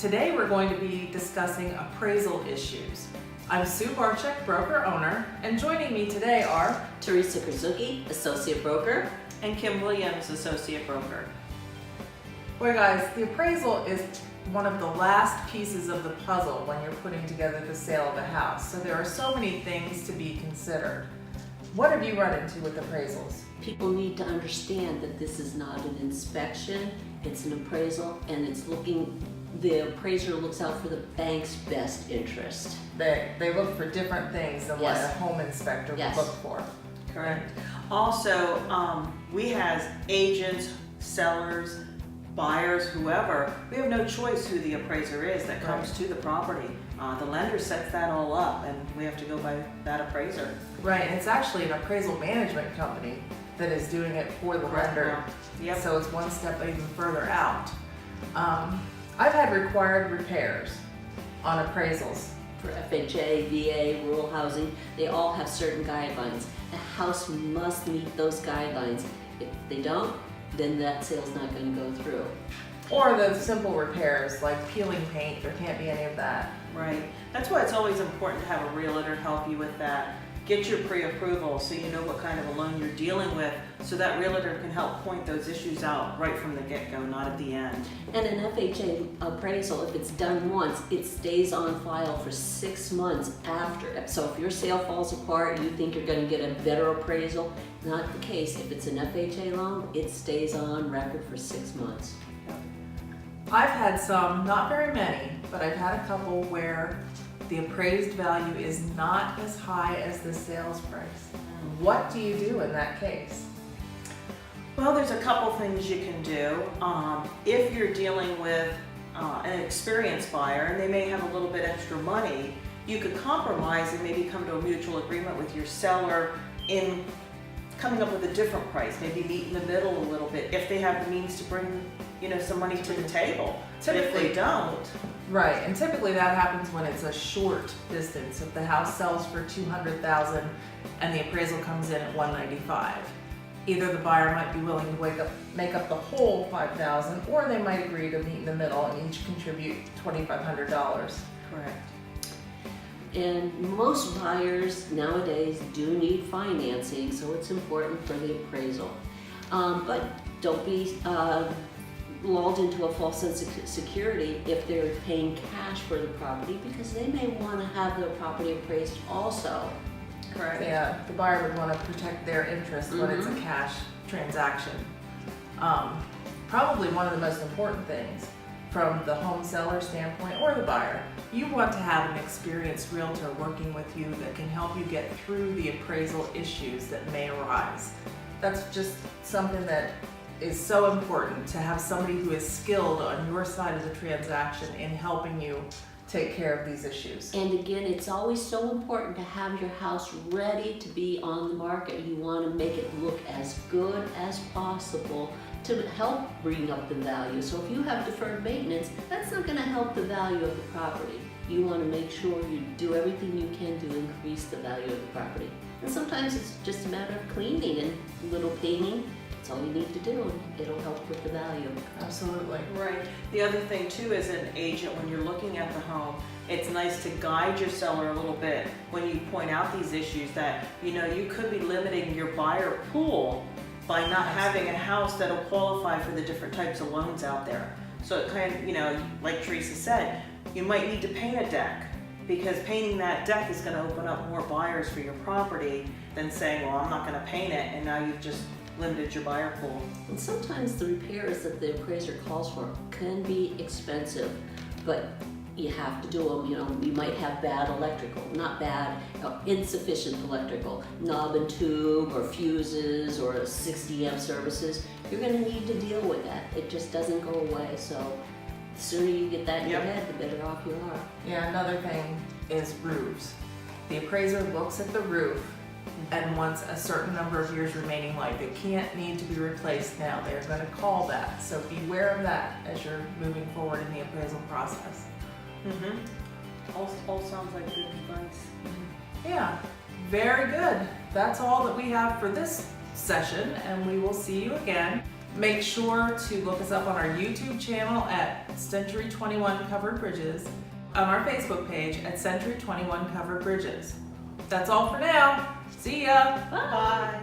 Today we're going to be discussing appraisal issues. I'm Sue Barczyk, broker owner, and joining me today are Teresa Krasucki, associate broker, and Kim Williams, associate broker. Well guys, the appraisal is one of the last pieces of the puzzle when you're putting together the sale of a house. So there are so many things to be considered. What have you run into with appraisals? People need to understand that this is not an inspection, it's an appraisal, and the appraiser looks out for the bank's best interest. They look for different things than what a Yes. home inspector Yes. would look for. Correct. Also, we have agents, sellers, buyers, whoever. We have no choice who the appraiser is that comes to the property. The lender sets that all up, and we have to go by that appraiser. Right, and it's actually an appraisal management company that is doing it for the lender. Yep. So it's one step even further out. I've had required repairs on appraisals. For FHA, VA, rural housing, they all have certain guidelines. The house must meet those guidelines. If they don't, then that sale's not going to go through. Or the simple repairs like peeling paint, there can't be any of that. Right. That's why it's always important to have a realtor help you with that. Get your pre-approval so you know what kind of a loan you're dealing with, so that realtor can help point those issues out right from the get-go, not at the end. And an FHA appraisal, if it's done once, it stays on file for 6 months after. So if your sale falls apart and you think you're going to get a better appraisal, not the case. If it's an FHA loan, it stays on record for 6 months. I've had some, not very many, but I've had a couple where the appraised value is not as high as the sales price. What do you do in that case? Well, there's a couple things you can do. If you're dealing with an experienced buyer and they may have a little bit extra money, you could compromise and maybe come to a mutual agreement with your seller in coming up with a different price, maybe meet in the middle a little bit if they have the means to bring, some money to the table. But if they don't, Right, and typically that happens when it's a short distance. If the house sells for $200,000 and the appraisal comes in at $195,000, either the buyer might be willing to make up the whole $5,000, or they might agree to meet in the middle and each contribute $2,500. correct. And most buyers nowadays do need financing, so it's important for the appraisal. But don't be lulled into a false sense of security if they're paying cash for the property, because they may want to have their property appraised also. Correct. Yeah, the buyer would want to protect their interest when it's a cash transaction. Probably one of the most important things from the home seller standpoint or the buyer, you want to have an experienced realtor working with you that can help you get through the appraisal issues that may arise. That's just something that is so important, to have somebody who is skilled on your side of the transaction in helping you take care of these issues. And again, it's always so important to have your house ready to be on the market. You want to make it look as good as possible to help bring up the value. So if you have deferred maintenance, that's not going to help the value of the property. You want to make sure you do everything you can to increase the value of the property. And sometimes it's just a matter of cleaning and a little painting. That's all you need to do, and it'll help with the value. Absolutely. Right. The other thing too, as an agent, when you're looking at the home, it's nice to guide your seller a little bit when you point out these issues that, you could be limiting your buyer pool by not having a house that'll qualify for the different types of loans out there. So it kind of, like Teresa said, you might need to paint a deck, because painting that deck is going to open up more buyers for your property than saying, well, I'm not going to paint it, and now you've just limited your buyer pool. And sometimes the repairs that the appraiser calls for can be expensive, but you have to do them. You might have bad electrical, not bad, insufficient electrical, knob and tube or fuses or 60 amp services. You're going to need to deal with that. It just doesn't go away. So the sooner you get that in your head, the better off you are. Yeah, another thing is roofs. The appraiser looks at the roof and wants a certain number of years remaining life. It can't need to be replaced now. They're going to call that. So beware of that as you're moving forward in the appraisal process. All sounds like good advice. Yeah, very good. That's all that we have for this session, and we will see you again Make sure to look us up on our YouTube channel at Century 21 Covered Bridges, on our Facebook page at Century 21 Covered Bridges. That's all for now. See ya! Bye.